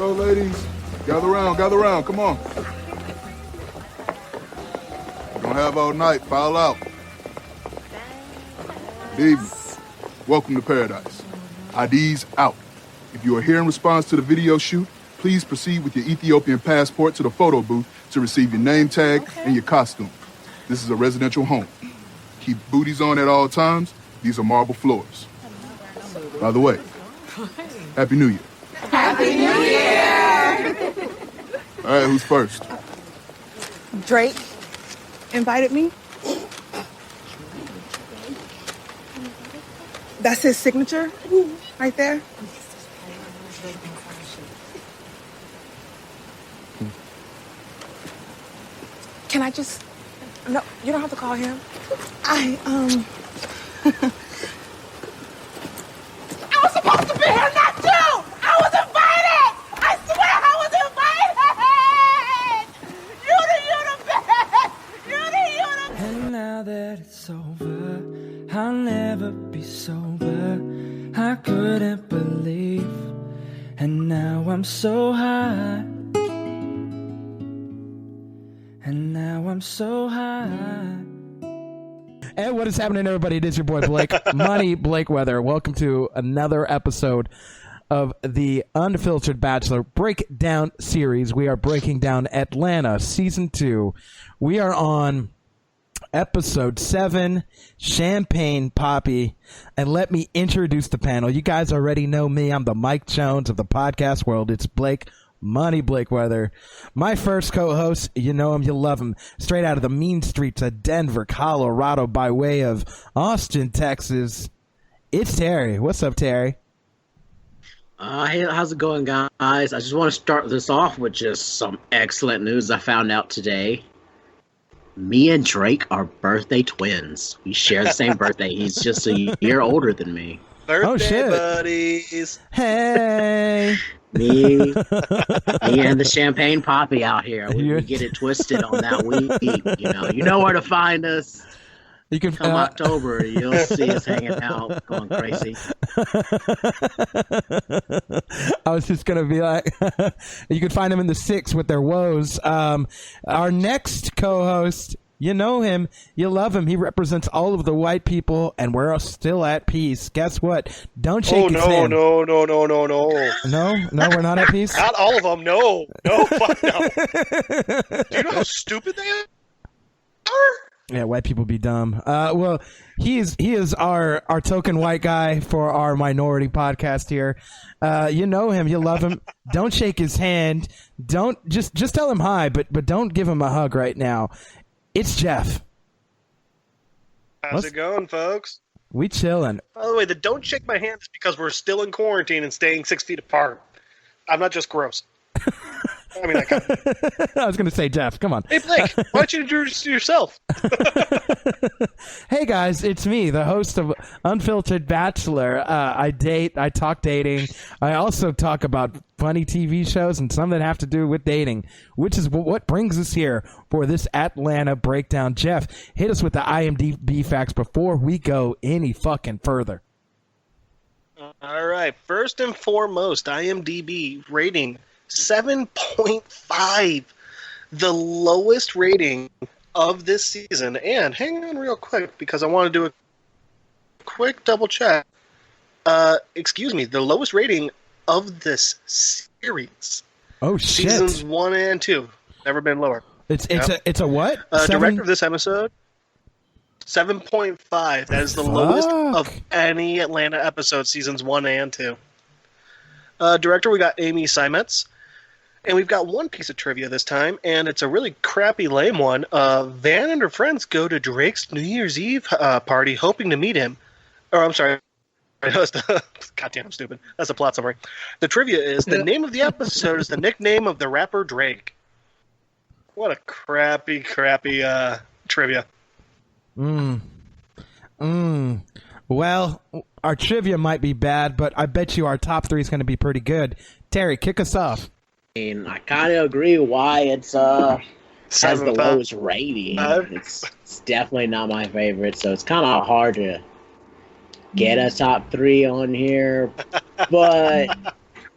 go, ladies. Gather around, come on. We're gonna have all night, file out. Good evening. Welcome to paradise. IDs out. If you are here in response to the video shoot, please proceed with your Ethiopian passport to the photo booth to receive your name tag and your costume. This is a residential home. Keep booties on at all times. These are marble floors. By the way, Happy New Year. Happy New Year! All right, who's first? Drake invited me. That's his signature right there. Can I just... No, you don't have to call him. I was supposed to be here, not you! I was invited! I swear I was invited! You the best! And now that it's over, I'll never be sober. I couldn't believe. And now I'm so high. And now I'm so high. And what is happening, everybody? It is your boy Blake, Money Blake Weather. Welcome to another episode of the Unfiltered Bachelor Breakdown series. We are breaking down Atlanta Season 2. We are on Episode 7, Champagne Papi. And let me introduce the panel. You guys already know me. I'm the Mike Jones of the podcast world. It's Blake Money Blake Weather. My first co-host, you know him, you love him, straight out of the mean streets of Denver, Colorado, by way of Austin, Texas. It's Terry. What's up, Terry? Hey, how's it going, guys? I just want to start this off with just some excellent news I found out today. Me and Drake are birthday twins. We share the same birthday. He's just a year older than me. Birthday buddies. Hey. Me and the Champagne Papi out here. We get it twisted on that week. You know where to find us. You can come October, you'll see us hanging out, going crazy. I was just gonna be like, you can find them in the 6 with their woes. Our next co-host, you know him, you love him. He represents all of the white people, and we're still at peace. Guess what? Don't shake his hand. No. No, we're not at peace. Not all of them. No, fuck no. Do you know how stupid they are? Yeah, white people be dumb. Well, he is our token white guy for our minority podcast here. You know him, you love him. Don't shake his hand. Don't just tell him hi, but don't give him a hug right now. It's Jeff. How's it going, folks? We chilling. By the way, the don't shake my hand is because we're still in quarantine and staying 6 feet apart. I'm not just gross. I mean, I was going to say, Jeff, come on. Hey, Blake, why don't you introduce yourself? Hey, guys, it's me, the host of Unfiltered Bachelor. I talk dating. I also talk about funny TV shows and some that have to do with dating, which is what brings us here for this Atlanta breakdown. Jeff, hit us with the IMDb facts before we go any fucking further. All right. First and foremost, IMDb rating 7.5, the lowest rating of this season. And hang on real quick because I want to do a quick double check. Excuse me, the lowest rating of this series. Oh shit! Seasons 1 and 2, never been lower. It's a what? Director of this episode, 7.5. That is the lowest of any Atlanta episode, seasons 1 and 2. Director, we got Amy Seimetz. And we've got one piece of trivia this time, and it's a really crappy, lame one. Van and her friends go to Drake's New Year's Eve party, hoping to meet him. Or, I'm sorry. Goddamn, I'm stupid. That's a plot summary. The trivia is, the name of the episode is the nickname of the rapper Drake. What a crappy trivia. Well, our trivia might be bad, but I bet you our top 3 is going to be pretty good. Terry, kick us off. I kind of agree why it's has the lowest rating. It's definitely not my favorite, so it's kind of hard to get a top 3 on here. But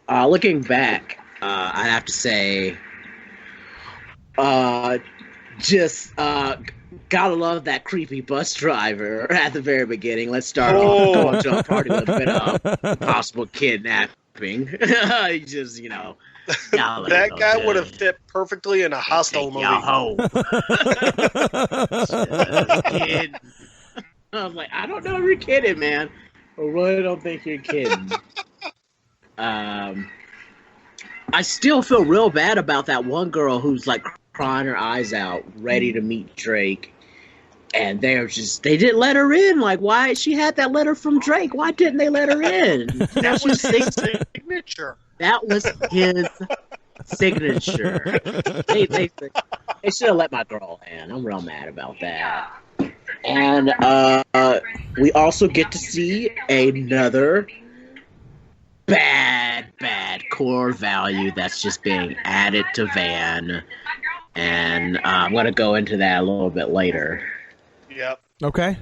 looking back, I have to say, just gotta love that creepy bus driver at the very beginning. Let's start off going to a party with a bit of possible kidnapping. Just, that guy would have fit perfectly in a Hostel movie. Home. Kid. I was like, I don't know if you're kidding, man. I really don't think you're kidding. I still feel real bad about that one girl who's like crying her eyes out, ready to meet Drake. And they didn't let her in. Like, why? She had that letter from Drake. Why didn't they let her in? That was his signature. That was his signature. They should have let my girl in. I'm real mad about that. And we also get to see another bad core value that's just being added to Van. And I'm going to go into that a little bit later. Yep. Okay.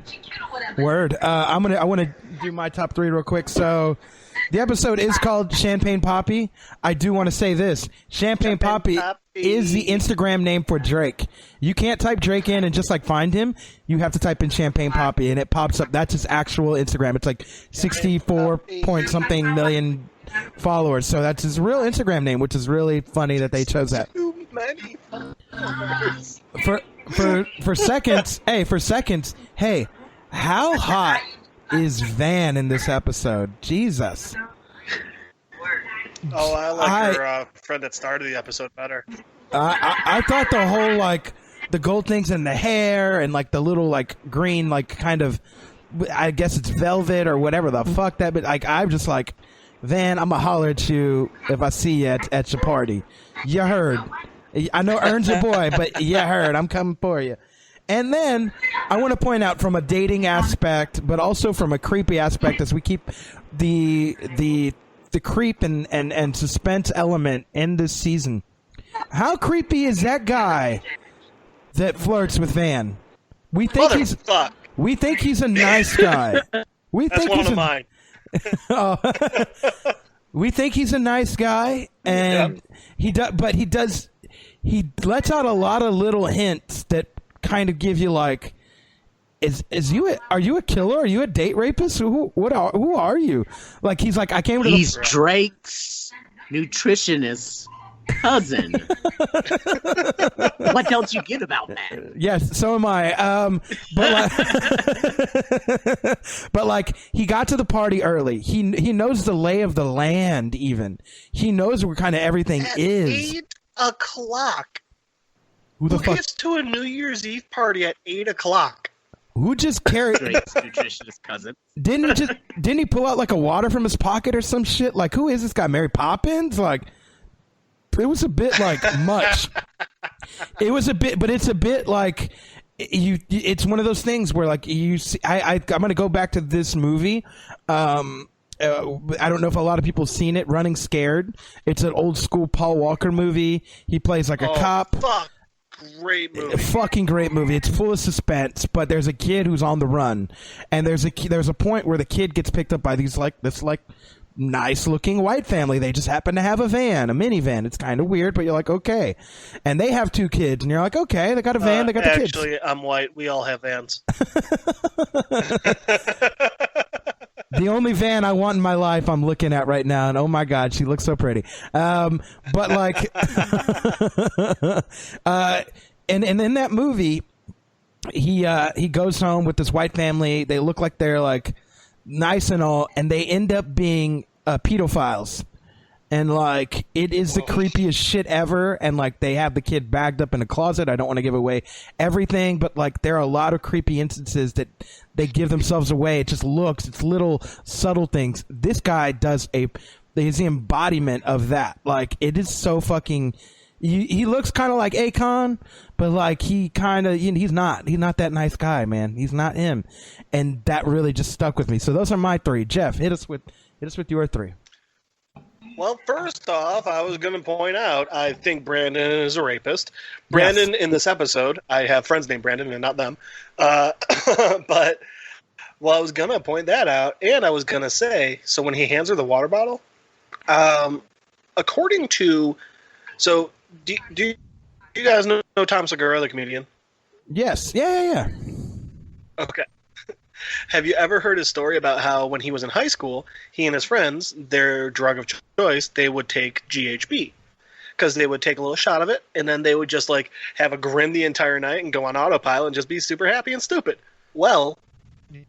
Word. I want to do my top 3 real quick. So the episode is called Champagne Papi. I do want to say this. Champagne Papi is the Instagram name for Drake. You can't type Drake in and just like find him. You have to type in Champagne Papi and it pops up. That's his actual Instagram. It's like 64 point something million followers. So that's his real Instagram name, which is really funny that they chose that. Too many followers. For seconds, hey, how hot is Van in this episode? Jesus. Oh, I like her friend that started the episode better. I thought the whole, like, the gold things in the hair and, like, the little, like, green, like, kind of, I guess it's velvet or whatever the fuck that, but, like, I'm just like, Van, I'm gonna holler at you if I see you at your party. You heard. I know Ern's your boy, but you heard. I'm coming for you. And then I want to point out from a dating aspect, but also from a creepy aspect, as we keep the creep and suspense element in this season. How creepy is that guy that flirts with Van? We think he's a nice guy. That's one of mine. We think he's a nice guy, and he lets out a lot of little hints that kind of give you like, are you a killer? Are you a date rapist? Who are you? Like, he's like, he's Drake's nutritionist cousin. What don't you get about that? Yes, so am I. But like, he got to the party early. He knows the lay of the land. Even he knows where kind of everything is. 8 o'clock. Who gets to a New Year's Eve party at 8 o'clock? Who just carried Drake's nutritionist cousin? Didn't he pull out like a water from his pocket or some shit? Like, who is this guy? Mary Poppins? Like, it was a bit like much. It was a bit, but it's a bit like it's one of those things where like you see. I'm going to go back to this movie. I don't know if a lot of people have seen it. Running Scared. It's an old school Paul Walker movie. He plays like a cop. Fuck. Great movie. Fucking great movie. It's full of suspense, but there's a kid who's on the run, and there's a point where the kid gets picked up by this nice looking white family. They just happen to have a minivan. It's kind of weird, but you're like, okay. And they have 2 kids, and you're like, okay, they got a van, they got the kids. Actually, I'm white. We all have vans. The only van I want in my life I'm looking at right now, and oh my god, she looks so pretty. But like, and in that movie, he goes home with this white family. They look like they're like nice and all, and they end up being pedophiles. And like, it is the creepiest shit ever. And like, they have the kid bagged up in a closet. I don't want to give away everything, but like, there are a lot of creepy instances that they give themselves away. It's little subtle things. This guy he's the embodiment of that. Like, it is so fucking, he looks kind of like Akon, but like, he kind of, he's not that nice guy, man. He's not him. And that really just stuck with me. So those are my 3. Jeff, hit us with your 3. Well, first off, I was going to point out, I think Brandon is a rapist. Brandon, in this episode, I have friends named Brandon and not them. But, well, I was going to point that out, and I was going to say, so when he hands her the water bottle, according to, so do you guys know Tom Segura, the comedian? Yes. Yeah. Okay. Have you ever heard his story about how when he was in high school, he and his friends, their drug of choice, they would take GHB. Because they would take a little shot of it, and then they would just like have a grin the entire night and go on autopilot and just be super happy and stupid. Well,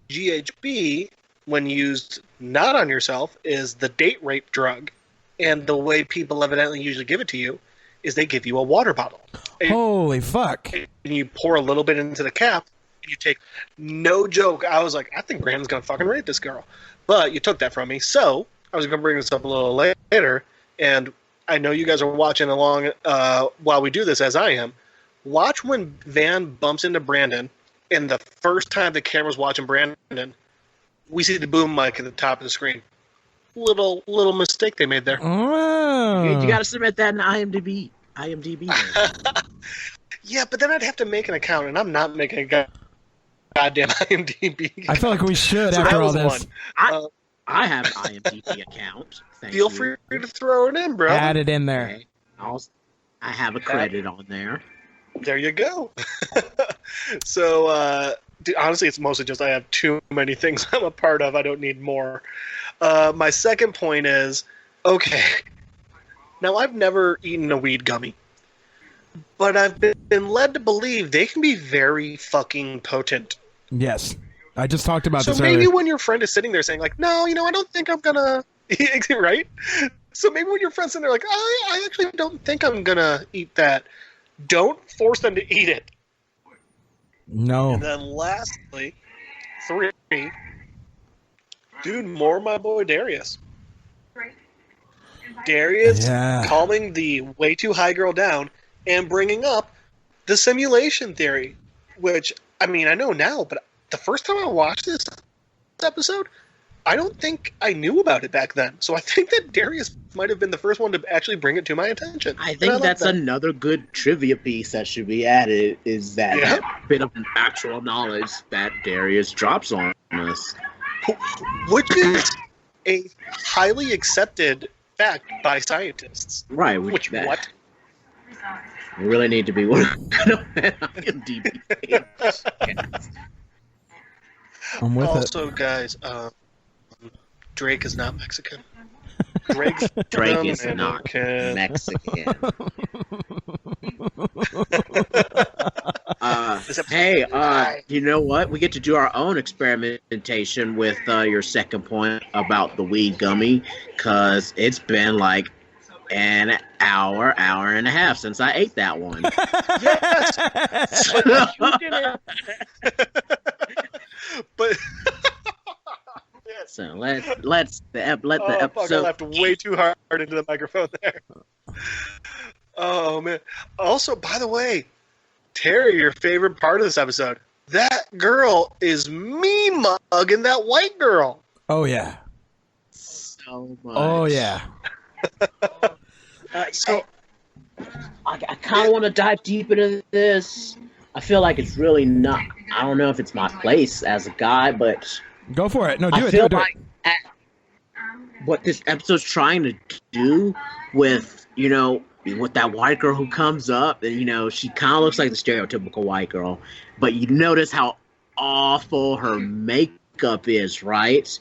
GHB, when used not on yourself, is the date rape drug. And the way people evidently usually give it to you is they give you a water bottle. Holy fuck. And you pour a little bit into the cap, and you take, no joke, I was like, I think Brandon's going to fucking rape this girl. But you took that from me, so I was going to bring this up a little later, and I know you guys are watching along while we do this, as I am. Watch when Van bumps into Brandon, and the first time the camera's watching Brandon, we see the boom mic at the top of the screen. Little mistake they made there. Oh. You got to submit that in IMDb. Yeah, but then I'd have to make an account, and I'm not making a goddamn IMDb account. I feel like we should So after that all was this. one. I have an IMDb account. Feel free to throw it in, bro. Add it in there. Okay. I have a credit on there. There you go. So, honestly, it's mostly just I have too many things I'm a part of. I don't need more. My second point is, okay, now I've never eaten a weed gummy, but I've been led to believe they can be very fucking potent. Yes. I just talked about So this maybe earlier. when your friend is sitting there saying like, no, I don't think I'm gonna, right? So maybe when your friend's sitting there like, I actually don't think I'm gonna eat that, don't force them to eat it. No. And then lastly, 3, dude, more my boy Darius. Darius calming the way too high girl down and bringing up the simulation theory, which, I mean, I know now, but the first time I watched this episode, I don't think I knew about it back then. So I think that Darius might have been the first one to actually bring it to my attention. I think that's another good trivia piece that should be added, is that bit of actual knowledge that Darius drops on us. Which is a highly accepted fact by scientists. Right. Which what? We really need to be working on that IMDb page. I'm with also, guys, Drake is not Mexican. Drake is not Mexican. Hey, you know what? We get to do our own experimentation with your second point about the weed gummy, because it's been like an hour and a half since I ate that one. Yes! You did it! But... So let the episode. Fuck, I laughed way too hard into the microphone there. Oh man! Also, by the way, Terry, your favorite part of this episode, that girl is mean mugging that white girl. Oh yeah. So much. Oh yeah. So I kind of want to dive deep into this. I feel like it's really not. I don't know if it's my place as a guy, but. Go for it. No, I feel like what this episode's trying to do with, with that white girl who comes up, and, she kind of looks like the stereotypical white girl, but you notice how awful her makeup is, right?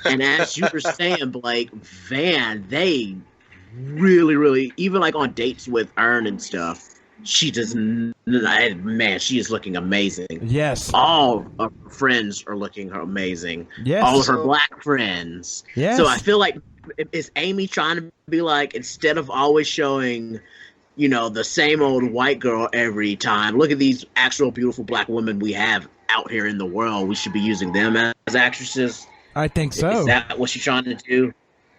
And as you were saying, Blake, Van, they really, really, even like on dates with Ern and stuff, she doesn't, man, she is looking amazing. Yes. All of her friends are looking amazing. Yes. All of her black friends. Yes. So I feel like, is Amy trying to be like, instead of always showing, the same old white girl every time, look at these actual beautiful black women we have out here in the world. We should be using them as actresses. I think so. Is that what she's trying to do?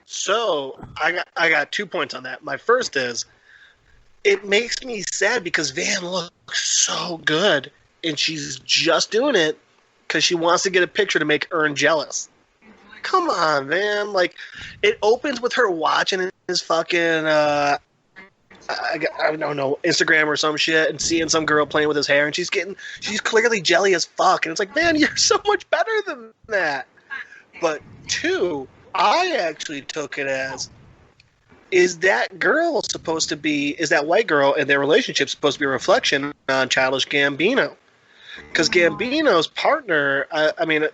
So I got 2 points on that. My first is, it makes me sad because Van looks so good, and she's just doing it because she wants to get a picture to make Ern jealous. Come on, Van. Like, it opens with her watching his fucking, I don't know, Instagram or some shit, and seeing some girl playing with his hair, and she's clearly jelly as fuck, and it's like, man, you're so much better than that. But 2, I actually took it as, is that girl supposed to be? Is that white girl and their relationship supposed to be a reflection on Childish Gambino? Because Gambino's partner, I mean,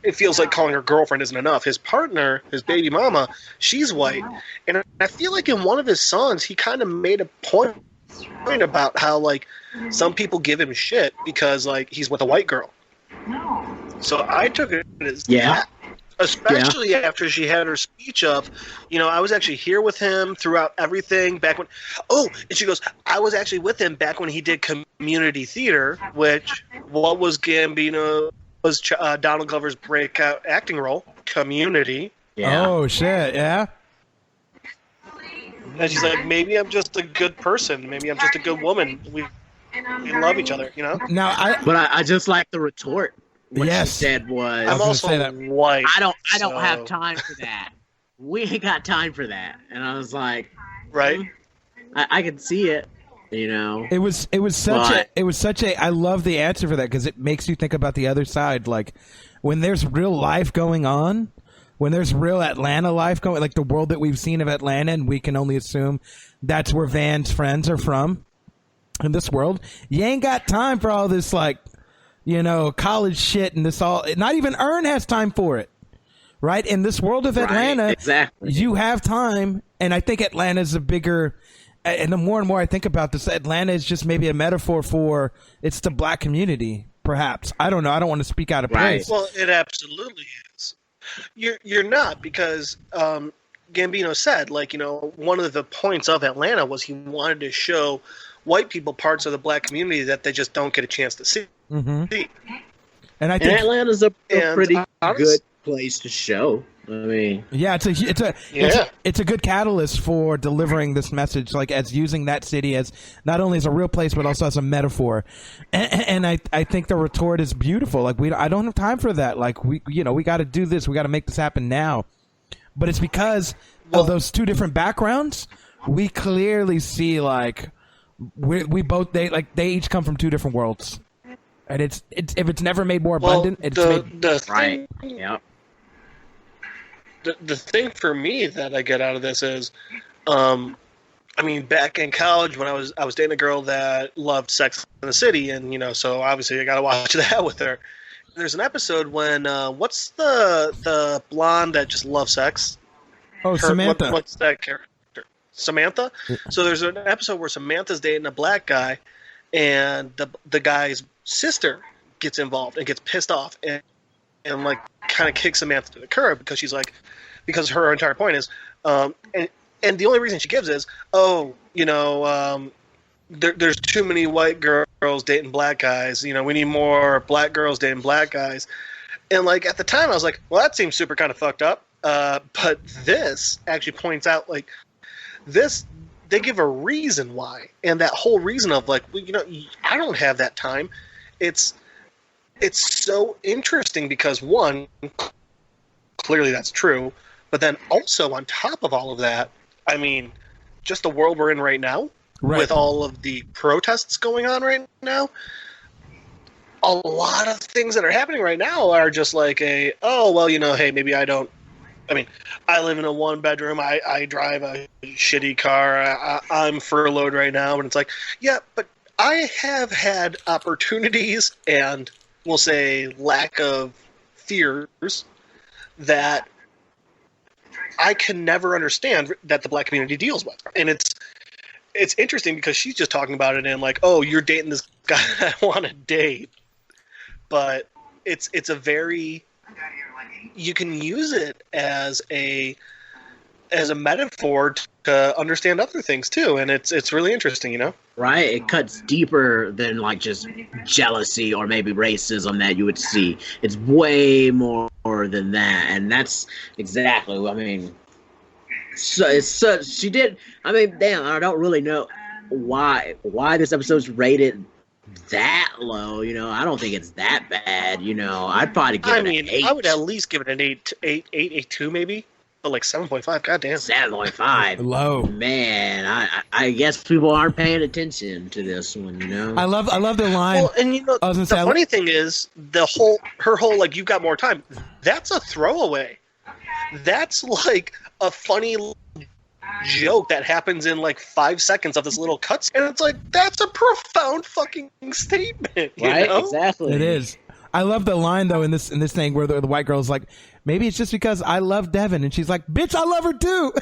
it feels like calling her girlfriend isn't enough. His partner, his baby mama, she's white, and I feel like in one of his songs he kind of made a point about how like some people give him shit because like he's with a white girl. So I took it as that. Especially after she had her speech up, I was actually here with him throughout everything back when. Oh, and she goes, I was actually with him back when he did community theater, which what was Gambino was Donald Glover's breakout acting role, Community. Yeah. Oh shit! Yeah. And she's like, maybe I'm just a good person. Maybe I'm just a good woman. We love each other, Now, I just like the retort. What she said was, I'm also white. I don't have time for that. We ain't got time for that. And I was like, right. I can see it. It was such a I love the answer for that because it makes you think about the other side. Like when there's real life going on, when there's real Atlanta life going, like the world that we've seen of Atlanta, and we can only assume that's where Van's friends are from. In this world, you ain't got time for all this like, college shit and this all. Not even Earn has time for it, right? In this world of Atlanta, exactly. You have time, and I think Atlanta's a bigger. And the more and more I think about this, Atlanta is just maybe a metaphor for it's the black community, perhaps. I don't know. I don't want to speak out of place. Well, it absolutely is. You're not, because Gambino said, like, one of the points of Atlanta was he wanted to show white people parts of the black community that they just don't get a chance to see. Mm-hmm. And I think Atlanta's a pretty good place to show. I mean, yeah, it's a good catalyst for delivering this message, like as using that city as not only as a real place but also as a metaphor. And I think the retort is beautiful. Like I don't have time for that. Like we got to do this. We got to make this happen now. But it's because of those two different backgrounds. We clearly see like we both they each come from two different worlds. And it's if it's never made more abundant, it's the right. Yeah. The thing for me that I get out of this is, back in college when I was dating a girl that loved Sex in the City, and so obviously I got to watch that with her. There's an episode when what's the blonde that just loves sex? Oh, Samantha. What's that character? Samantha. So there's an episode where Samantha's dating a black guy, and the guy's sister gets involved and gets pissed off and like kind of kicks Samantha to the curb because her entire point is and the only reason she gives is there's too many white girls dating black guys, we need more black girls dating black guys. And like at the time I was like, well, that seems super kind of fucked up, but this actually points out like this, they give a reason why, and that whole reason of like, I don't have that time. It's so interesting because one, clearly that's true, but then also on top of all of that, just the world we're in right now, with all of the protests going on right now, a lot of things that are happening right now are just like hey, maybe I don't. I live in a one-bedroom. I drive a shitty car. I'm furloughed right now, and it's like, yeah, but I have had opportunities and we'll say lack of fears that I can never understand that the black community deals with. And it's interesting because she's just talking about it and like, oh, you're dating this guy that I want to date. But it's a very, you can use it as a metaphor to understand other things too, and it's really interesting, Right, it cuts deeper than like just jealousy or maybe racism that you would see. It's way more than that, and that's exactly. She did. Damn, I don't really know why this episode's rated that low. I don't think it's that bad. I'd probably give it an 8. I would at least give it an 8.2 maybe. But like 7.5, goddamn. 7.5. Low. Man, I guess people aren't paying attention to this one, I love the line. Well, and the funny thing is, her whole like you've got more time. That's a throwaway. That's like a funny joke that happens in like 5 seconds of this little cuts, and it's like, that's a profound fucking statement, you Right? know? Exactly. It is. I love the line though in this thing where the white girl's like, maybe it's just because I love Devin, and she's like, bitch, I love her too.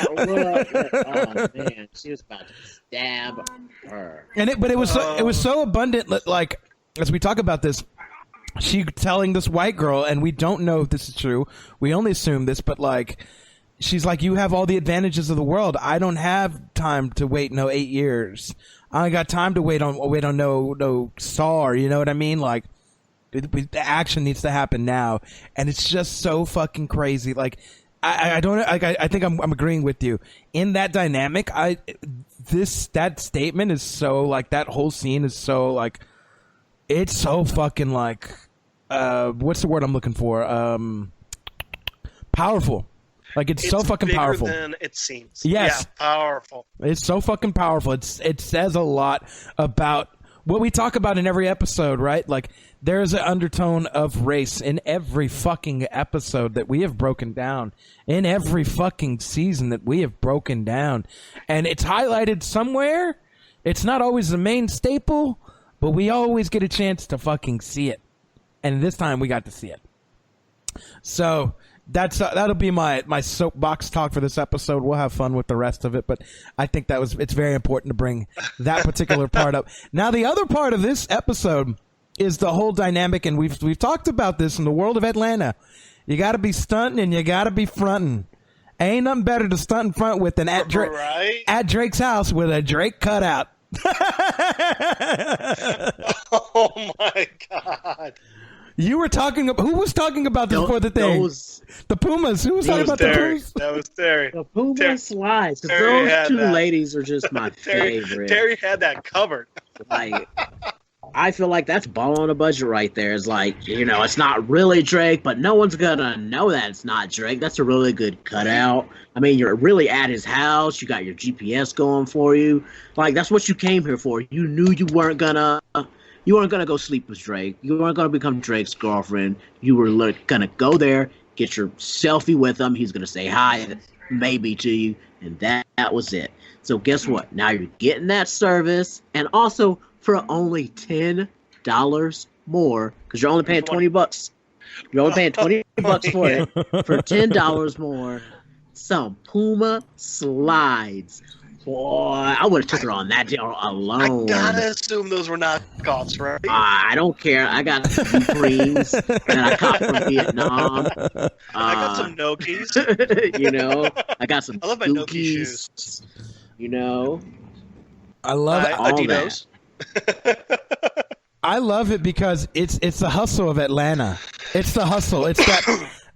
Oh man, she was about to stab her. But it was so abundant. Like as we talk about this, she telling this white girl, and we don't know if this is true. We only assume this, but like. She's like, you have all the advantages of the world. I don't have time to wait 8 years. I ain't got time to wait on no star. You know what I mean? Like, the action needs to happen now, and it's just so fucking crazy. Like, I think I'm agreeing with you in that dynamic. That statement is so like that whole scene is so like it's so fucking like what's the word I'm looking for? Powerful. Like it's so fucking bigger powerful than it seems. Yes. Yeah, powerful. It's so fucking powerful. It says a lot about what we talk about in every episode, right? Like there's an undertone of race in every fucking episode that we have broken down, in every fucking season that we have broken down, and it's highlighted somewhere. It's not always the main staple, but we always get a chance to fucking see it, and this time we got to see it. So. That'll be my soapbox talk for this episode. We'll have fun with the rest of it, but I think it's very important to bring that particular part up. Now, the other part of this episode is the whole dynamic, and we've talked about this in the world of Atlanta. You got to be stunting and you got to be fronting. Ain't nothing better to stunt in front with than at Drake's house with a Drake cutout. Oh my god. You were talking about who was talking about this before the thing? The Pumas. Who was talking about the Pumas? That was Terry. The Puma slides. Because those two ladies are just my favorite. Terry had that covered. Like, I feel like that's ball on a budget right there. It's like, it's not really Drake, but no one's gonna know that it's not Drake. That's a really good cutout. I mean, you're really at his house. You got your GPS going for you. Like, that's what you came here for. You knew you weren't gonna go sleep with Drake. You weren't gonna become Drake's girlfriend. You were gonna go there, get your selfie with him. He's gonna say hi, maybe to you, and that was it. So guess what? Now you're getting that service, and also for only $10 more, because you're only paying $20. You're only paying $20 for it. For $10 more, some Puma slides. Boy, I would have took her on that deal alone. I gotta assume those were knockoffs, right? I don't care. I got Supremes that I caught from Vietnam. I got some Nokis. I got some I love my Noki shoes. I love all Adidas. I love it because it's the hustle of Atlanta. It's the hustle. It's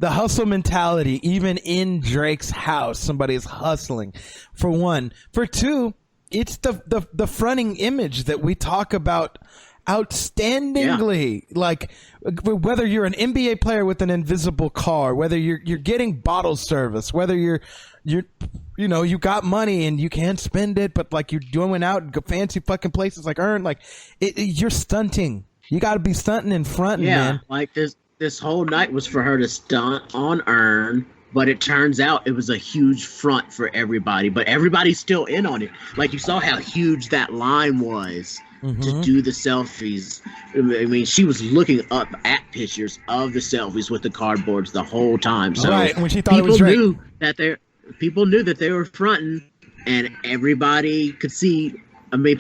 the hustle mentality. Even in Drake's house, somebody is hustling. For one. For two, it's the fronting image that we talk about outstandingly. Yeah. Like whether you're an NBA player with an invisible car, whether you're getting bottle service, whether you got money and you can't spend it, but like you're going out and fancy fucking places like Earn, like you're stunting. You got to be stunting and fronting, man. Like this whole night was for her to stunt on Earn, but it turns out it was a huge front for everybody. But everybody's still in on it. Like you saw how huge that line was to do the selfies. I mean, she was looking up at pictures of the selfies with the cardboards the whole time. So right, when she thought it was Drake. People knew that they were fronting, and everybody could see. I mean,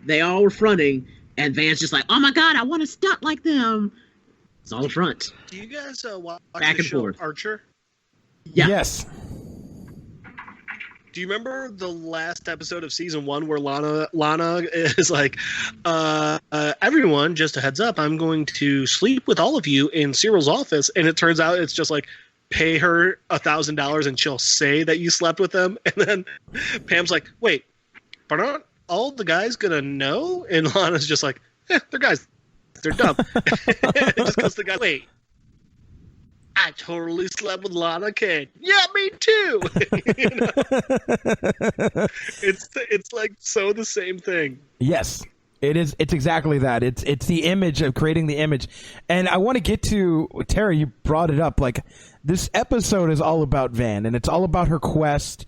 they all were fronting, and Van's just like, "Oh my god, I want to stunt like them." It's all front. Do you guys watch Back the and show forth. Archer? Yeah. Yes. Do you remember the last episode of season 1 where Lana is like, everyone, just a heads up, I'm going to sleep with all of you in Cyril's office, and it turns out it's just like, pay her $1,000 and she'll say that you slept with them, and then Pam's like, wait, but aren't all the guys gonna know? And Lana's just like, they're guys, they're dumb. Just because the guy, wait, I totally slept with Lana Kane. Yeah, me too. It's like so the same thing. Yes. It is. It's exactly that. It's the image of creating the image. And I want to get to Tara. You brought it up. Like, this episode is all about Van, and it's all about her quest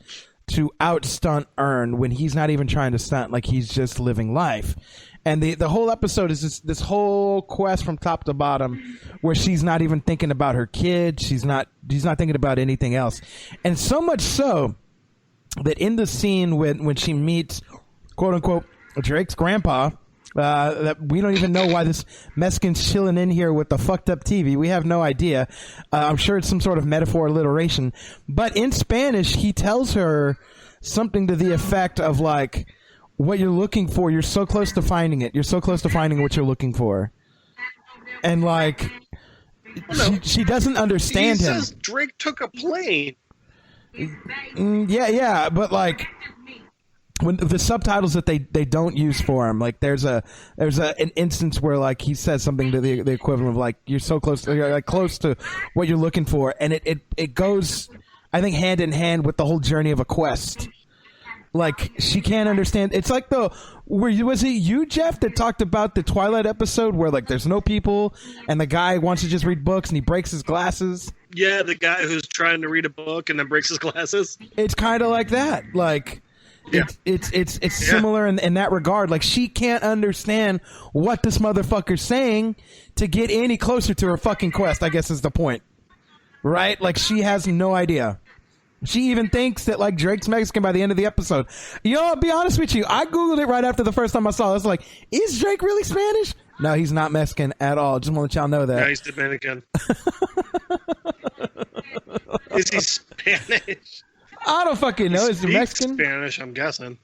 to outstunt Earn when he's not even trying to stunt. Like, he's just living life. And the whole episode is this whole quest from top to bottom, where she's not even thinking about her kid. She's not thinking about anything else. And so much so that in the scene when she meets, quote unquote, Drake's grandpa, that we don't even know why this Mexican's chilling in here with the fucked up TV. We have no idea. I'm sure it's some sort of metaphor alliteration. But in Spanish, he tells her something to the effect of like, what you're looking for, you're so close to finding it. You're so close to finding what you're looking for. And like, she doesn't understand him. He says Drake took a plane. Yeah, but like, when the subtitles that they don't use for him, like there's an instance where like he says something to the equivalent of like, you're so close, like close to what you're looking for, and it goes, I think, hand in hand with the whole journey of a quest. Like, she can't understand. It's like was it you, Jeff, that talked about the Twilight episode where like there's no people and the guy wants to just read books and he breaks his glasses? Yeah, the guy who's trying to read a book and then breaks his glasses. It's kind of like that. Like, yeah. It's similar in that regard. Like, she can't understand what this motherfucker's saying to get any closer to her fucking quest, I guess is the point. Right? Like, she has no idea. She even thinks that like Drake's Mexican by the end of the episode. You know, I'll be honest with you. I Googled it right after the first time I saw it. I was like, is Drake really Spanish? No, he's not Mexican at all. Just want to let y'all know that. No, he's Dominican. Is he Spanish? I don't fucking know. Is he Mexican? Spanish, I'm guessing.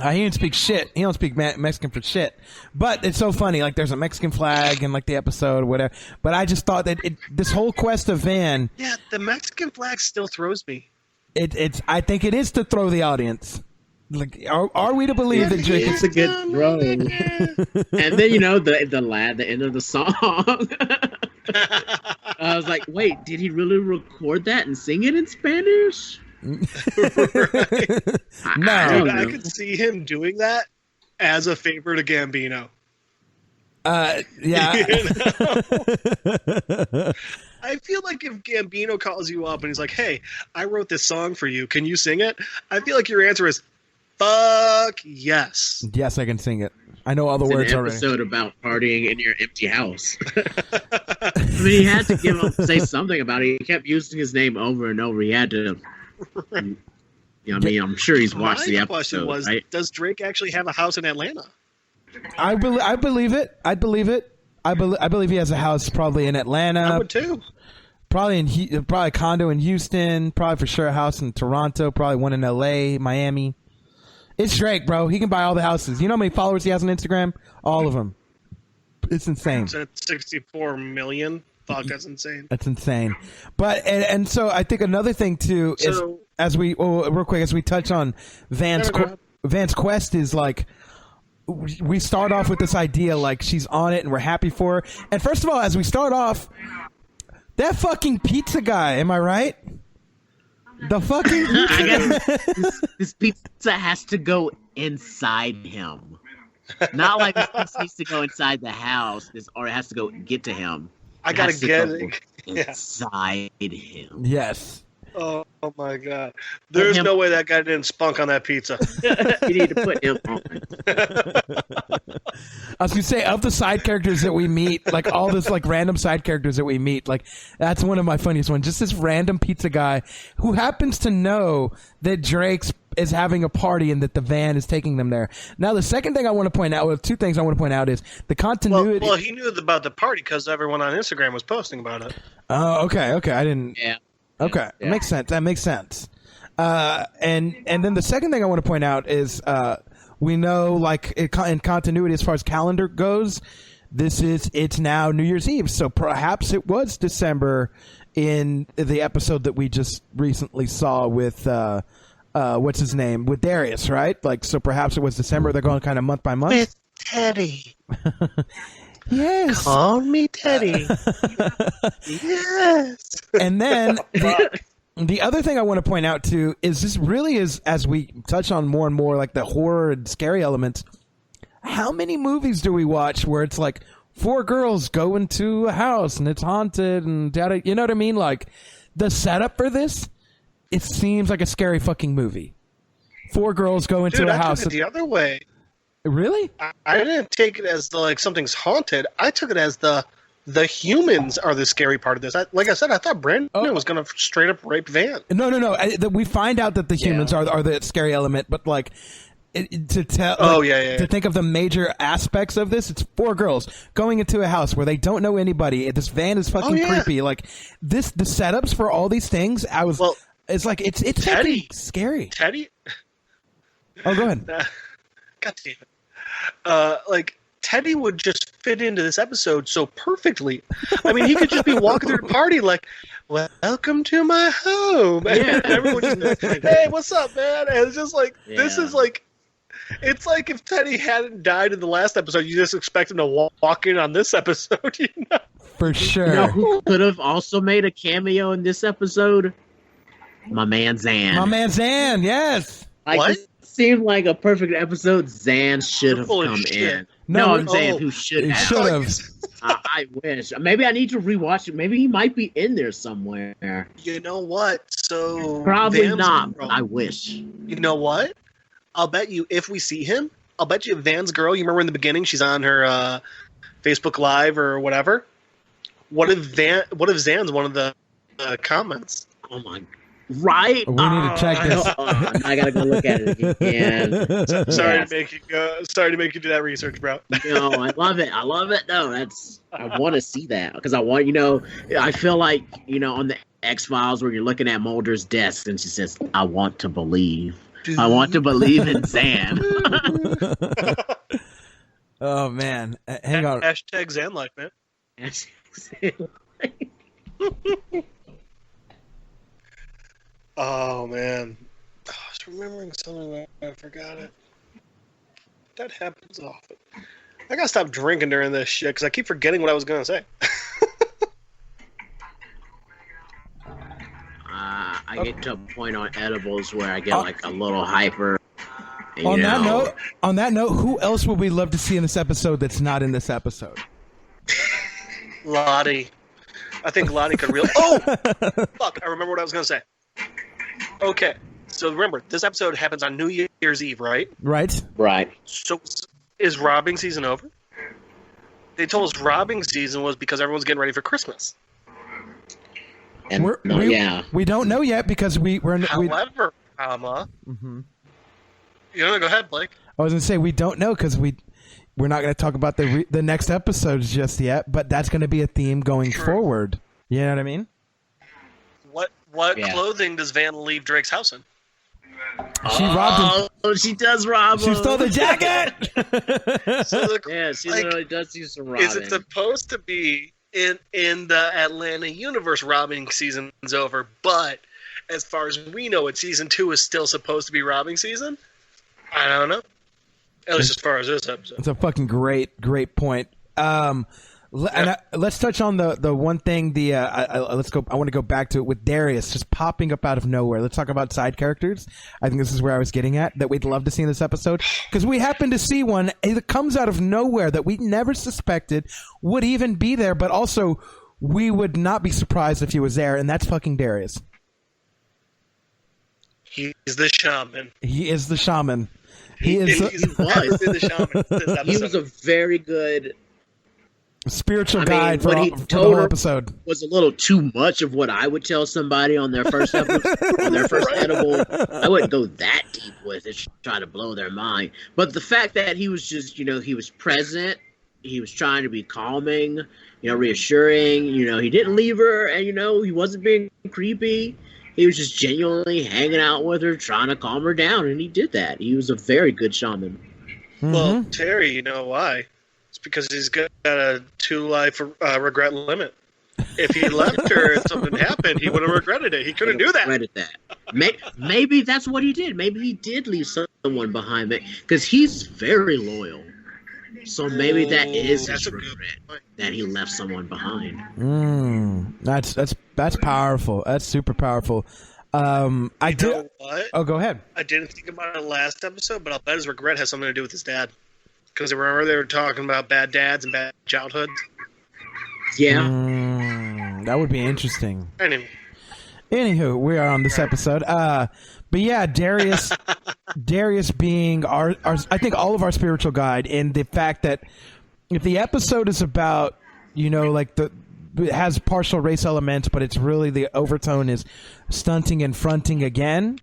He didn't speak shit. He don't speak Mexican for shit. But it's so funny. Like, there's a Mexican flag in like the episode or whatever. But I just thought that this whole quest of Van. Yeah, the Mexican flag still throws me. I think it is to throw the audience. Like, are we to believe that Drake? It's a good throw. And then the end of the song. I was like, wait, did he really record that and sing it in Spanish? Right. No, dude, I could see him doing that as a favor to Gambino. Yeah. I feel like if Gambino calls you up and he's like, "Hey, I wrote this song for you. Can you sing it?" I feel like your answer is, "Fuck yes." Yes, I can sing it. I know all the words already. It's an episode about partying in your empty house. I mean, he had to say something about it. He kept using his name over and over. He had to. I mean, I'm sure he's watched the episode. My question was, right? Does Drake actually have a house in Atlanta? I believe it. I believe he has a house probably in Atlanta. I would too. Probably probably a condo in Houston. Probably for sure a house in Toronto. Probably one in LA, Miami. It's Drake, bro. He can buy all the houses. You know how many followers he has on Instagram? All of them. It's insane. It's at 64 million. Fuck, that's insane. That's insane. But and so I think another thing too is real quick as we touch on Van's quest is like, we start off with this idea like she's on it and we're happy for her. And first of all, as we start off, that fucking pizza guy, am I right? The fucking this pizza has to go inside him. Not like this needs to go inside the house, or it has to go get to him. I gotta get it inside him. Yes. Oh my god. There's no way that guy didn't spunk on that pizza. You need to put him on. I was gonna say, of the side characters that we meet, like all this like random side characters that we meet, like that's one of my funniest ones. Just this random pizza guy who happens to know that Drake's is having a party and that the van is taking them there. Now, the second thing I want to point out, well, two things I want to point out is the continuity. Well, he knew about the party because everyone on Instagram was posting about it. Oh, okay. I didn't. Yeah. Okay, yeah. It makes sense. That makes sense. And then the second thing I want to point out is we know, like in continuity as far as calendar goes, it's now New Year's Eve, so perhaps it was December in the episode that we just recently saw with what's his name, with Darius, right? Like, so perhaps it was December. They're going kind of month by month. With Teddy. Yes. Call me Teddy. Yes. And then the other thing I want to point out too is this really is, as we touch on more and more like the horror and scary elements, how many movies do we watch where it's like 4 girls go into a house and it's haunted and you know what I mean? Like, the setup for this, it seems like a scary fucking movie. 4 girls go into a house. I took it the other way. Really? I didn't take it as like something's haunted. I took it as the humans are the scary part of this. Like I said, I thought Brandon was going to straight up rape Van. No. We find out that the humans are the scary element, but like to think of the major aspects of this, it's 4 girls going into a house where they don't know anybody. This van is fucking creepy. Like the setups for all these things. It's like it's Teddy, fucking scary. Teddy. Oh, go ahead. God damn it. Like, Teddy would just fit into this episode so perfectly. I mean, he could just be walking through the party like, welcome to my home. And everyone just, hey, what's up, man? And it's just like, this is like, it's like if Teddy hadn't died in the last episode, you just expect him to walk in on this episode, you know? For sure. You know who could have also made a cameo in this episode? My man Zan. My man Zan, yes. Like, what? It seemed like a perfect episode. Zan should have come in. No, I'm saying who should have. Should have. I wish. Maybe I need to rewatch it. Maybe he might be in there somewhere. You know what? So probably not. But I wish. You know what? I'll bet you if we see him, I'll bet you Van's girl. You remember in the beginning, she's on her Facebook Live or whatever. What if Zan's one of the comments? Oh my. Right? We need to check this. I gotta go look at it again. Sorry to make you do that research, bro. No, I love it. No, I want to see that because I want, I feel like, on the X-Files where you're looking at Mulder's desk and she says, I want to believe. Dude. I want to believe in Zan. Oh, man. Hang on. Hashtag Zan life, man. Oh, man. I was remembering something, but I forgot it. That happens often. I gotta stop drinking during this shit, because I keep forgetting what I was gonna say. I get to a point on edibles where I get like a little hyper. On that note, who else would we love to see in this episode that's not in this episode? Lottie. I think Lottie could really... Oh! Fuck, I remember what I was gonna say. Okay, so remember, this episode happens on New Year's Eve, right? Right. So, is robbing season over? They told us robbing season was because everyone's getting ready for Christmas. And we don't know yet because However, mm-hmm. You know, go ahead, Blake. I was gonna say we don't know because we're not gonna talk about the next episodes just yet, but that's gonna be a theme going forward. You know what I mean? What clothing does Van leave Drake's house in? She robbed him. Oh, she does rob him. She stole the jacket. She literally does use some robbing. Is it supposed to be in the Atlanta universe robbing season's over, but as far as we know it, season 2 is still supposed to be robbing season? I don't know. At least as far as this episode. It's a fucking great point. Let's touch on the one thing. Let's go. I want to go back to it with Darius just popping up out of nowhere. Let's talk about side characters. I think this is where I was getting at that we'd love to see in this episode because we happen to see one that comes out of nowhere that we never suspected would even be there, but also we would not be surprised if he was there, and that's fucking Darius. He's the shaman. He is the shaman. He was a very good spiritual guide for the whole episode. Was a little too much of what I would tell somebody on their first episode, on their first edible. I wouldn't go that deep with it, try to blow their mind. But the fact that he was just, he was present, he was trying to be calming, reassuring. He didn't leave her, and he wasn't being creepy. He was just genuinely hanging out with her, trying to calm her down, and he did that. He was a very good shaman. Mm-hmm. Well, Terry, you know why? It's because he's got a 2-life regret limit. If he left her and something happened, he would have regretted it. He couldn't do that. Regretted that. Maybe that's what he did. Maybe he did leave someone behind me because he's very loyal. So maybe that is his regret that he left someone behind. That's powerful. That's super powerful. Know what? Oh, go ahead. I didn't think about it last episode, but I'll bet his regret has something to do with his dad. Because remember they were talking about bad dads and bad childhoods. Yeah. That would be interesting. Anyway. Anywho, we are on this episode. But yeah, Darius being our I think all of our spiritual guide, and the fact that if the episode is about, like it has partial race elements, but it's really the overtone is stunting and fronting again.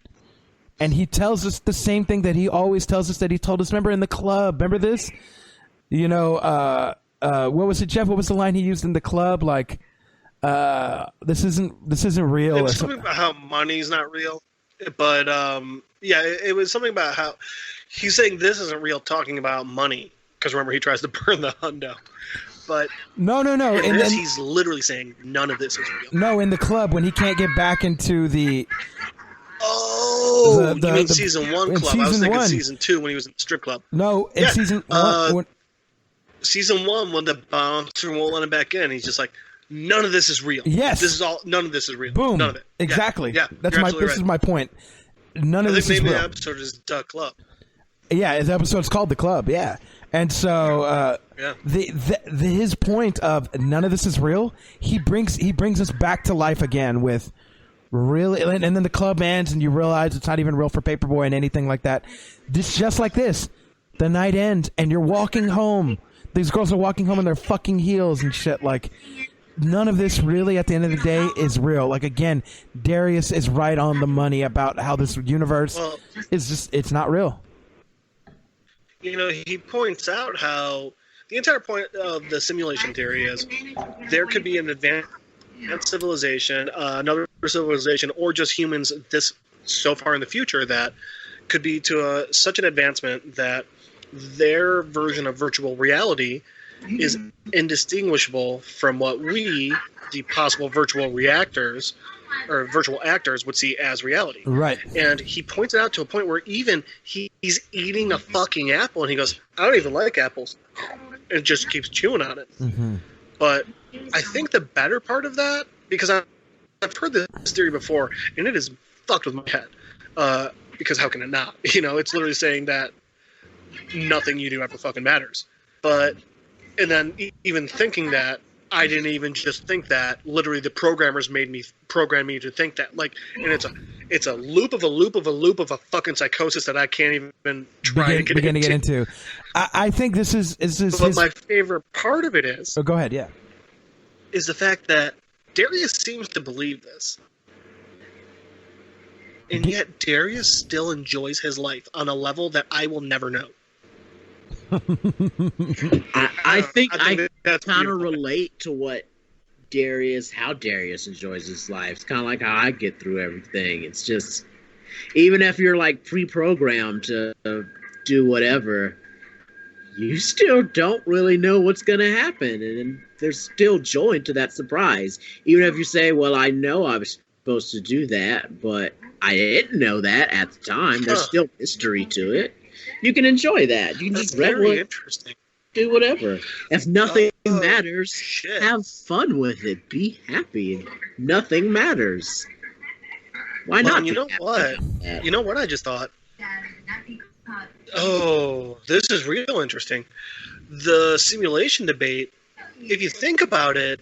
And he tells us the same thing that he always tells us that he told us. Remember in the club? Remember this? What was it, Jeff? What was the line he used in the club? Like, this isn't real. It was something about how money's not real. But it was something about how he's saying this isn't real, talking about money. Because remember, he tries to burn the hundo. But no. In this, he's literally saying none of this is real. No, in the club when he can't get back into the. Oh, you mean season 1 club? I was thinking season 2 when he was in the strip club. No, in season 1. Season 1 when the bouncer won't let him back in, he's just like, none of this is real. Yes, none of this is real. Boom. None of it. Exactly. Yeah. This is my point. None of this is real. The episode is The Club. Yeah, the episode's called The Club. Yeah, and so his point of none of this is real. He brings us back to life again with. Really, and then the club ends, and you realize it's not even real for Paperboy and anything like that. Just like this, the night ends, and you're walking home. These girls are walking home in their fucking heels and shit. Like, none of this really, at the end of the day, is real. Like, again, Darius is right on the money about how this universe is just—it's not real. He points out how the entire point of the simulation theory is there could be an advanced civilization, another civilization, or just humans this so far in the future that could be to such an advancement that their version of virtual reality is indistinguishable from what we, the possible virtual reactors or virtual actors, would see as reality. Right. And he points it out to a point where even he's eating a fucking apple and he goes, I don't even like apples. And just keeps chewing on it. Mm-hmm. But I think the better part of that, because I've heard this theory before, and it is fucked with my head. Because how can it not? It's literally saying that nothing you do ever fucking matters. And then even thinking that, I didn't even just think that. Literally, the programmers program me to think that. Like, and it's a loop of a loop of a loop of a fucking psychosis that I can't even begin to get into. I think this is But my favorite part of it is. Oh, go ahead. Yeah. Is the fact that Darius seems to believe this. And yet Darius still enjoys his life on a level that I will never know. I think I kind of relate to how Darius enjoys his life. It's kind of like how I get through everything. It's just, even if you're like pre-programmed to do whatever, you still don't really know what's going to happen. And there's still joy to that surprise. Even if you say, well, I know I was supposed to do that, but I didn't know that at the time. There's still mystery to it. You can enjoy that. You can just interesting. Do whatever. If nothing matters, have fun with it. Be happy. Nothing matters. Why not? You know what? You know what I just thought? Oh, this is real interesting. The simulation debate, if you think about it,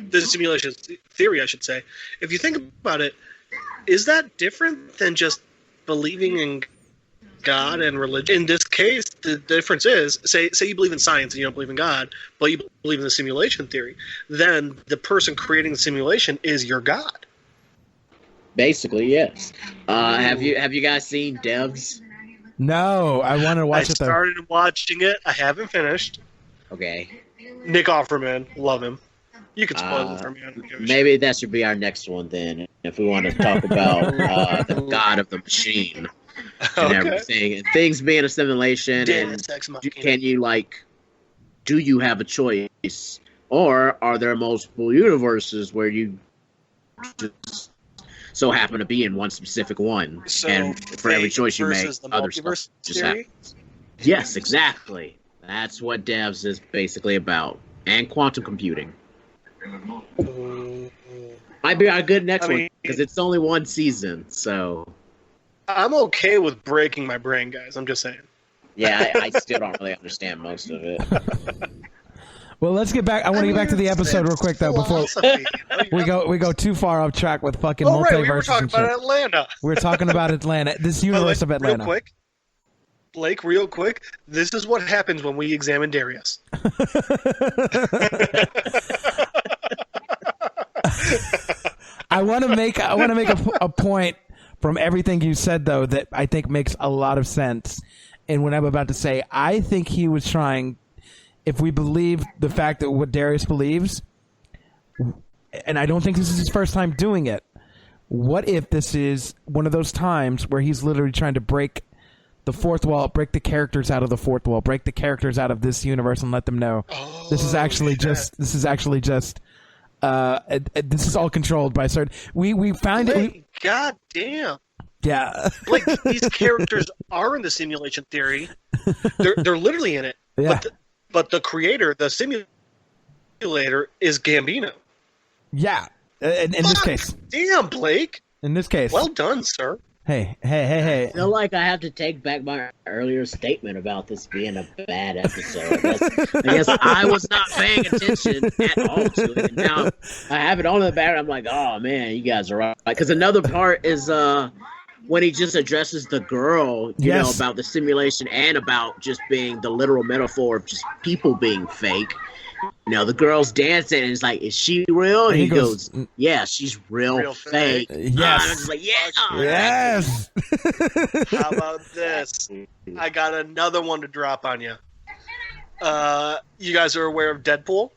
the simulation theory, I should say, if you think about it, is that different than just believing in God and religion? In this case, the difference is, say you believe in science and you don't believe in God, but you believe in the simulation theory, then the person creating the simulation is your God. Basically, yes. Have you guys seen Devs? No, I wanted to watch it though. I started watching it. I haven't finished. Okay. Nick Offerman, love him. You can spoil it for me. Maybe that should be our next one then, if we want to talk about the God of the machine and everything, and things being a simulation. Can you do you have a choice, or are there multiple universes where you just so happen to be in one specific one, and for every choice you make, other stuff just happens? Yes, exactly. That's what Devs is basically about, and quantum computing. Might be our good next one because it's only one season, so I'm okay with breaking my brain, guys. I'm just saying. Yeah, I still don't really understand most of it. Well, let's get back. I want to get back to the episode real quick though before we go too far off track with fucking multiverses. Right, we were talking about Atlanta. We're talking about Atlanta, this universe of Atlanta. Real quick, Blake, real quick. This is what happens when we examine Darius. I want to make a point from everything you said though that I think makes a lot of sense. And what I'm about to say, I think he was trying. If we believe the fact that what Darius believes, and I don't think this is his first time doing it, what if this is one of those times where he's literally trying to break the fourth wall, break the characters out of the fourth wall, break the characters out of this universe and let them know this is actually just this is all controlled by certain. We found it. God damn. Yeah. Like these characters are in the simulation theory. They're literally in it. Yeah. But the creator, the simulator, is Gambino. Yeah. In this case. Damn, Blake. In this case. Well done, sir. Hey. I feel like I have to take back my earlier statement about this being a bad episode. I guess I was not paying attention at all to it. And now I have it on in the back. I'm like, oh, man, you guys are right. Because another part is when he just addresses the girl, you know, about the simulation and about just being the literal metaphor of just people being fake. You know, the girl's dancing and it's like, is she real? And he goes, yeah, she's real fake. Yes. I'm just like, yeah. Yes. How about this? I got another one to drop on you. You guys are aware of Deadpool?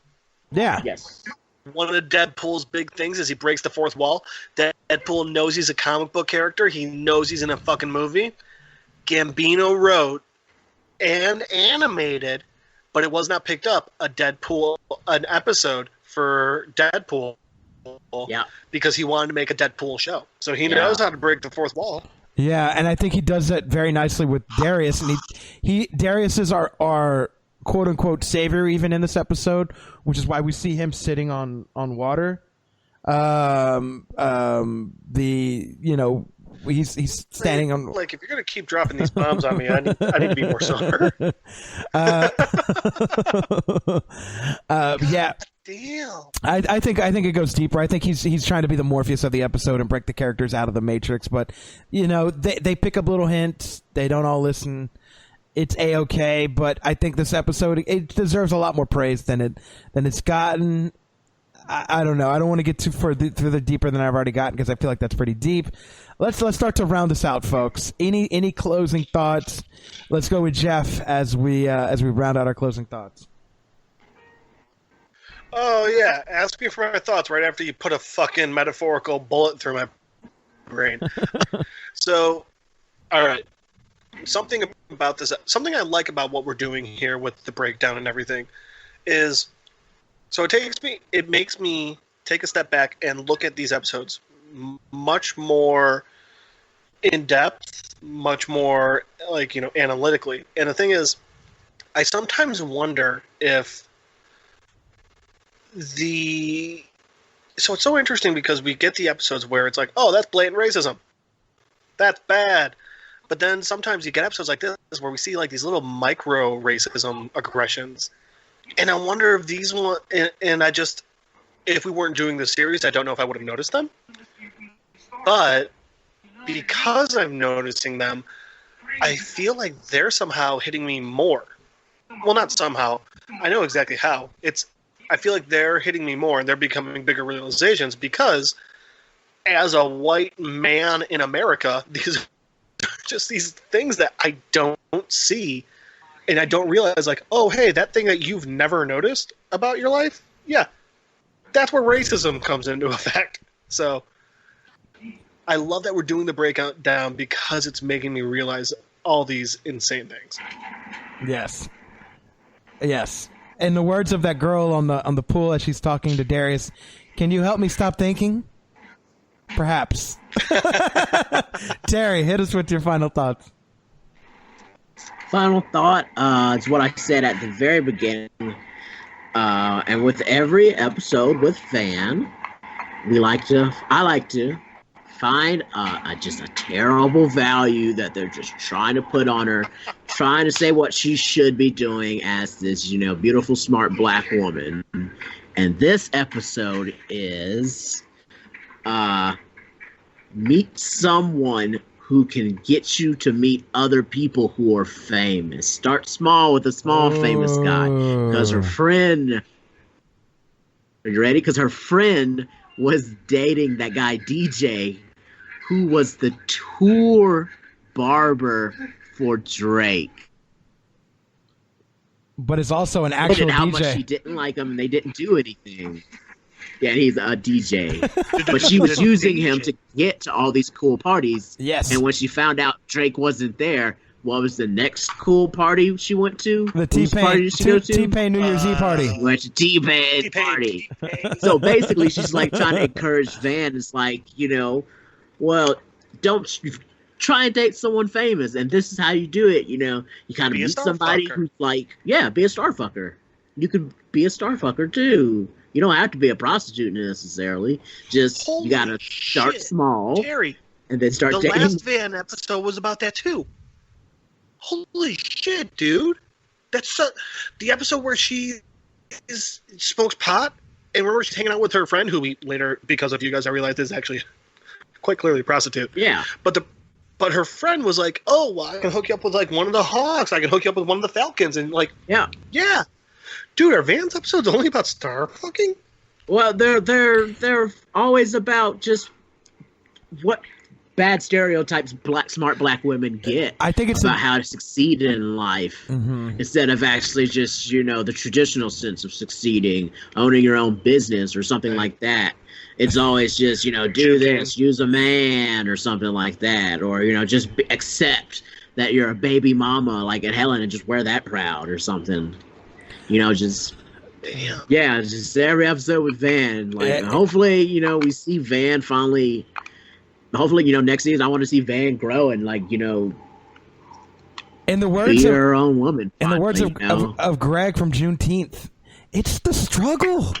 Yeah. Yes. One of Deadpool's big things is he breaks the fourth wall. Deadpool knows he's a comic book character. He knows he's in a fucking movie. Gambino wrote and animated, but it was not picked up, an episode for Deadpool. Yeah. Because he wanted to make a Deadpool show. So he knows how to break the fourth wall. Yeah, and I think he does that very nicely with Darius. And Darius is our quote unquote savior even in this episode, which is why we see him sitting on water. He's standing on. Like, if you're gonna keep dropping these bombs on me, I need to be more sober. Yeah. Damn. I think it goes deeper. I think he's trying to be the Morpheus of the episode and break the characters out of the Matrix. But they pick up little hints. They don't all listen. It's A-okay, but I think this episode it deserves a lot more praise than it's gotten. I don't know. I don't want to get too further deeper than I've already gotten because I feel like that's pretty deep. Let's start to round this out, folks. Any closing thoughts? Let's go with Jeff as we round out our closing thoughts. Oh yeah, ask me for my thoughts right after you put a fucking metaphorical bullet through my brain. So, all right. Something I like about what we're doing here with the breakdown and everything is, so it makes me take a step back and look at these episodes much more in depth, much more analytically. And the thing is, I sometimes wonder if so it's so interesting because we get the episodes where it's like, oh, that's blatant racism. That's bad. But then sometimes you get episodes like this where we see like these little micro racism aggressions. And I wonder if these one, if we weren't doing this series, I don't know if I would have noticed them. But because I'm noticing them, I feel like they're somehow hitting me more. Well, not somehow. I know exactly how. I feel like they're hitting me more and they're becoming bigger realizations because as a white man in America, these are just these things that I don't see and I don't realize, like, oh, hey, that thing that you've never noticed about your life? Yeah. That's where racism comes into effect. So I love that we're doing the breakdown because it's making me realize all these insane things. Yes. Yes. In the words of that girl on the pool as she's talking to Darius, can you help me stop thinking? Perhaps. Terry, hit us with your final thoughts. Final thought is what I said at the very beginning. And with every episode with Fan, I like to find just a terrible value that they're just trying to put on her, trying to say what she should be doing as this, beautiful, smart black woman. And this episode is meet someone who can get you to meet other people who are famous. Start small with a small famous guy. Because her friend... Are you ready? Because her friend was dating that guy DJ, who was the tour barber for Drake. But it's also an actual and how DJ. much she didn't like him, and they didn't do anything. Yeah, he's a DJ. But she was using him to get to all these cool parties. Yes. And when she found out Drake wasn't there, what was the next cool party she went to? The T-Pain New Year's Eve party. She went to T-Pain party. So basically, she's like trying to encourage Van. It's like, well, don't try and date someone famous, and this is how you do it. You kind of meet somebody who's like, be a star fucker. You could be a star fucker too. You don't have to be a prostitute necessarily. Just you gotta start small, Terry, and then start dating. The last Van episode was about that too. Holy shit, dude! That's the episode where she smokes pot, and remember she's hanging out with her friend, who we later, because of you guys, I realized is actually quite clearly a prostitute. Yeah, but her friend was like, "Oh, well, I can hook you up with like one of the Hawks. I can hook you up with one of the Falcons," and like, yeah. Dude, are Van's episodes only about star fucking? Well, they're always about just what bad stereotypes smart black women get. I think it's about how to succeed in life, instead of actually just the traditional sense of succeeding, owning your own business or something like that. It's always just do this, use a man or something like that, or just accept that you're a baby mama like at Helen and just wear that proud or something. Just every episode with Van. Like, hopefully, we see Van finally. Hopefully, next season I want to see Van grow and in the words be of her own woman. In finally, the words of Greg from Juneteenth, it's the struggle.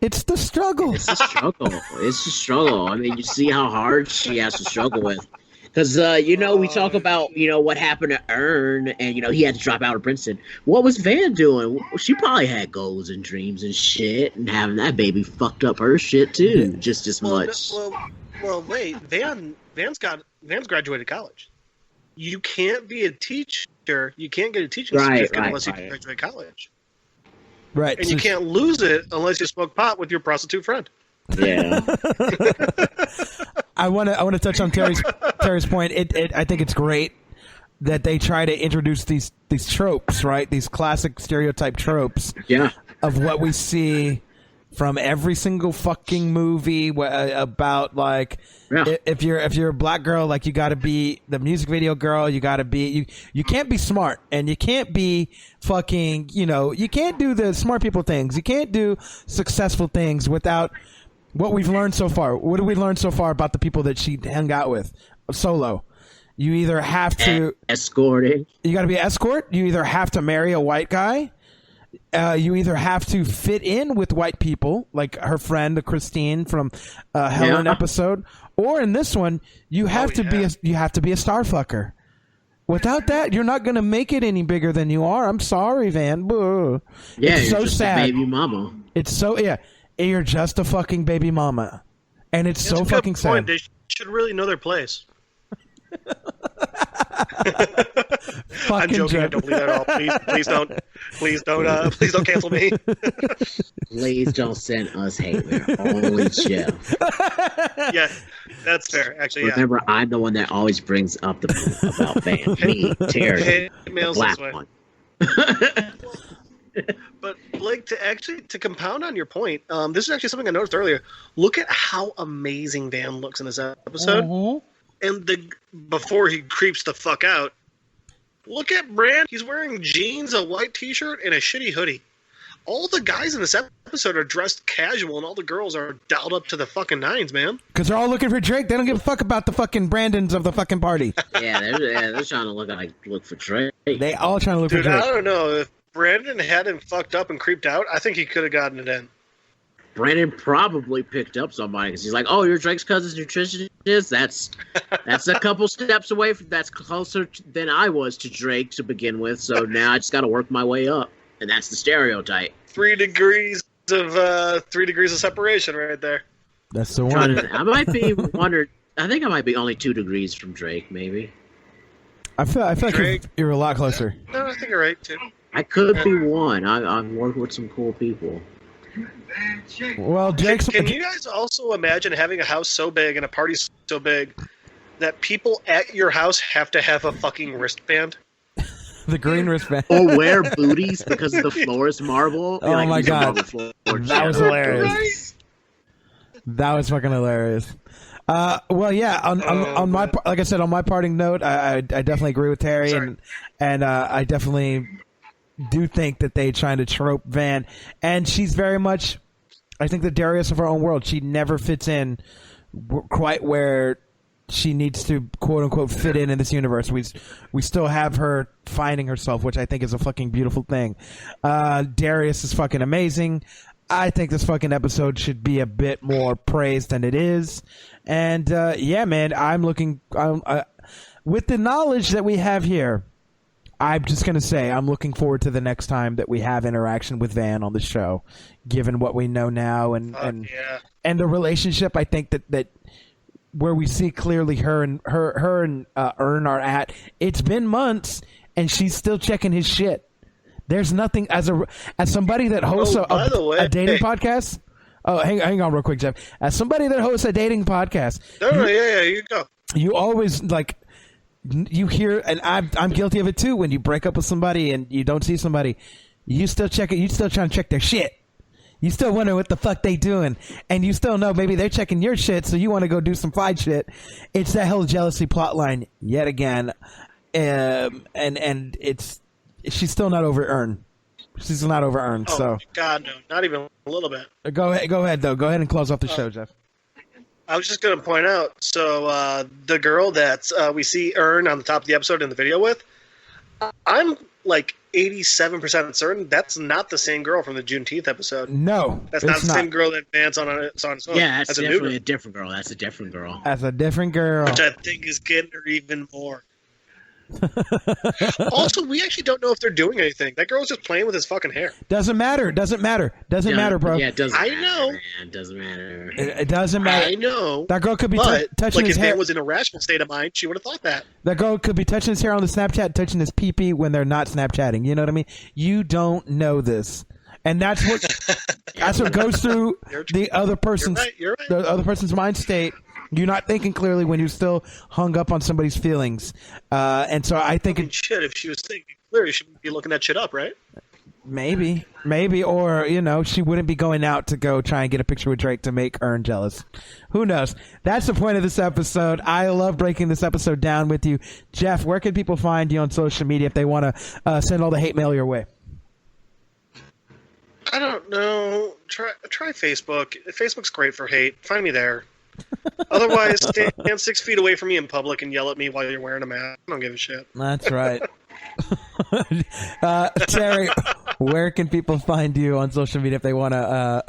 It's the struggle. It's the struggle. It's the struggle. I mean, you see how hard she has to struggle with. Because, we talk about, what happened to Ern, and, he had to drop out of Princeton. What was Van doing? She probably had goals and dreams and shit, and having that baby fucked up her shit, too, just as much. Well, wait. Van's graduated college. You can't be a teacher. You can't get a teaching certificate unless you graduate college. Right. And you can't lose it unless you smoke pot with your prostitute friend. Yeah. I want to touch on Terry's point. I think it's great that they try to introduce these tropes, right? These classic stereotype tropes. Yeah. Of what we see from every single fucking movie about if you're a black girl, like you got to be the music video girl. You got to be you can't be smart, and you can't be fucking you can't do the smart people things. You can't do successful things without. What we've learned so far. What have we learned so far about the people that she hung out with? Solo. You either have to... Escorting. You got to be an escort. You either have to marry a white guy. You either have to fit in with white people, like her friend, Christine from Helen episode. Or in this one, you have to be a star fucker. Without that, you're not going to make it any bigger than you are. I'm sorry, Van. Boo. Yeah, it's you're so just sad. a baby mama. It's so... Yeah. You're just a fucking baby mama. And it's so fucking sad. They should really know their place. I'm joking. I don't believe that at all. Please don't. Please don't cancel me. Please don't send us hate mail. Only Jeff. Yeah, that's fair. Actually, remember, I'm the one that always brings up the point about Van. Me, Terry, the black one. But Blake, to compound on your point, this is actually something I noticed earlier. Look at how amazing Van looks in this episode, and before he creeps the fuck out. Look at Brand. He's wearing jeans, a white t-shirt, and a shitty hoodie. All the guys in this episode are dressed casual, and all the girls are dialed up to the fucking nines, man. Because they're all looking for Drake. They don't give a fuck about the fucking Brandons of the fucking party. Yeah, they're trying to look for Drake. They all trying to look for Drake. I don't know if Brandon hadn't fucked up and creeped out, I think he could have gotten it in. Brandon probably picked up somebody because he's like, "Oh, you're Drake's cousin's nutritionist. That's a couple steps away from. That's closer than I was to Drake to begin with. So now I just got to work my way up, and that's the stereotype. 3 degrees of separation right there. That's the one. I might be wondering. I think I might be only 2 degrees from Drake, maybe. I feel like you're a lot closer. No, I think you're right too. I could be 1. I'm working with some cool people. Well, Drake's. Can you guys also imagine having a house so big and a party so big that people at your house have to have a fucking wristband? The green wristband. Or wear booties because the floor is marble. Oh my god. That was hilarious. Right? That was fucking hilarious. Well, yeah. On my, like I said, on my parting note, I definitely agree with Terry, and I definitely do think that they trying to trope Van, and she's very much, I think, the Darius of her own world. She never fits in quite where she needs to, quote unquote, fit in this universe. We still have her finding herself, which I think is a fucking beautiful thing. Darius is fucking amazing. I think this fucking episode should be a bit more praised than it is. And yeah, man, I'm looking with the knowledge that we have here. I'm just going to say I'm looking forward to the next time that we have interaction with Van on the show, given what we know now and the relationship. I think that where we see clearly her and Ern are at. It's been months and she's still checking his shit. There's nothing as somebody that hosts a dating podcast. Oh, hang on real quick, Jeff. As somebody that hosts a dating podcast. You go. You always like. You hear, and I'm guilty of it too. When you break up with somebody and you don't see somebody, you still check it. You still trying to check their shit. You still wonder what the fuck they doing, and you still know maybe they're checking your shit, so you want to go do some fine shit. It's that whole jealousy plot line yet again, and she's still not over Ern. She's not over Ern. Oh so God, no, not even a little bit. Go ahead though. Go ahead and close off the show, Jeff. I was just going to point out, so the girl that we see Ern on the top of the episode in the video with, I'm like 87% certain that's not the same girl from the Juneteenth episode. No, that's not the same girl that Van's on its own. Yeah, that's definitely a different girl. That's a different girl. That's a different girl. Which I think is getting her even more. Also, we actually don't know if they're doing anything. That girl's just playing with his fucking hair. Doesn't matter, bro. Yeah, it doesn't I matter, know. man. It doesn't matter. It doesn't matter. I know. That girl could be touching like his if hair. Van was in a rational state of mind, she would have thought that. That girl could be touching his hair on the Snapchat, touching his pee-pee when they're not Snapchatting. You know what I mean? You don't know this. And that's what goes through the other person's the other person's mind state. You're not thinking clearly when you're still hung up on somebody's feelings. And so I think shit, if she was thinking clearly, she would be looking that shit up, right? Maybe, or she wouldn't be going out to go try and get a picture with Drake to make Ern jealous. Who knows? That's the point of this episode. I love breaking this episode down with you, Jeff. Where can people find you on social media if they want to send all the hate mail your way? I don't know. Try Facebook. Facebook's great for hate. Find me there. Otherwise, stand 6 feet away from me in public and yell at me while you're wearing a mask. I don't give a shit. That's right. Terry, where can people find you on social media if they want to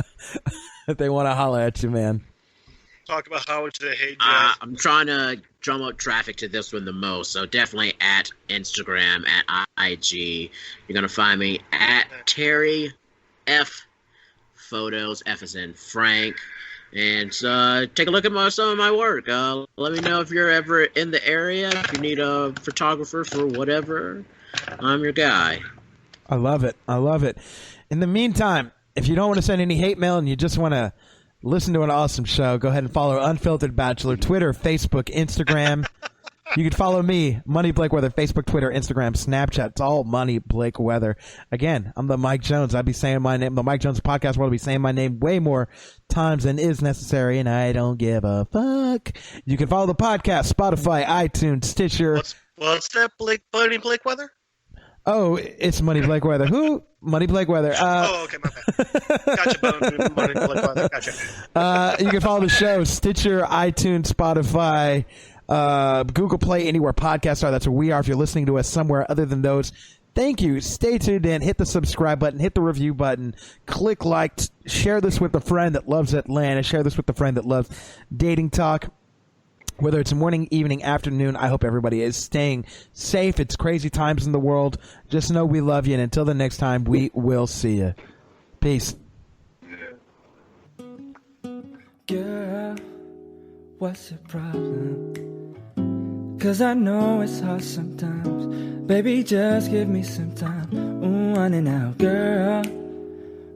holler at you, man? Talk about how much they hate Jeff. I'm trying to drum up traffic to this one the most, so definitely at Instagram, at IG. You're going to find me at Terry F Photos, F as in Frank. And take a look at some of my work. Let me know if you're ever in the area. If you need a photographer for whatever, I'm your guy. I love it. In the meantime, if you don't want to send any hate mail and you just want to listen to an awesome show, go ahead and follow Unfiltered Bachelor, Twitter, Facebook, Instagram. You can follow me, Money Blake Weather, Facebook, Twitter, Instagram, Snapchat. It's all Money Blake Weather. Again, I'm the Mike Jones. I'd be saying my name. The Mike Jones podcast will be saying my name way more times than is necessary, and I don't give a fuck. You can follow the podcast, Spotify, iTunes, Stitcher. What's that, Money Blake Weather? Oh, it's Money Blake Weather. Who? Money Blake Weather. Okay, my bad. Gotcha, Money Blake Weather. Gotcha. You can follow the show, Stitcher, iTunes, Spotify, Google Play, anywhere podcasts are. That's where we are. If you're listening to us somewhere other than those, Thank you. Stay tuned in. Hit the subscribe button. Hit the review button. Click like. Share this with a friend that loves Atlanta. Share this with a friend that loves dating talk. Whether it's morning, evening, afternoon, I hope everybody is staying safe. It's crazy times in the world. Just know we love you, and until the next time, we will see you. Peace. Girl, what's the problem? 'Cause I know it's hard sometimes. Baby, just give me some time. Ooh, honey, now, girl,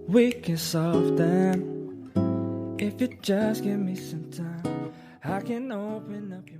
we can solve them. If you just give me some time, I can open up your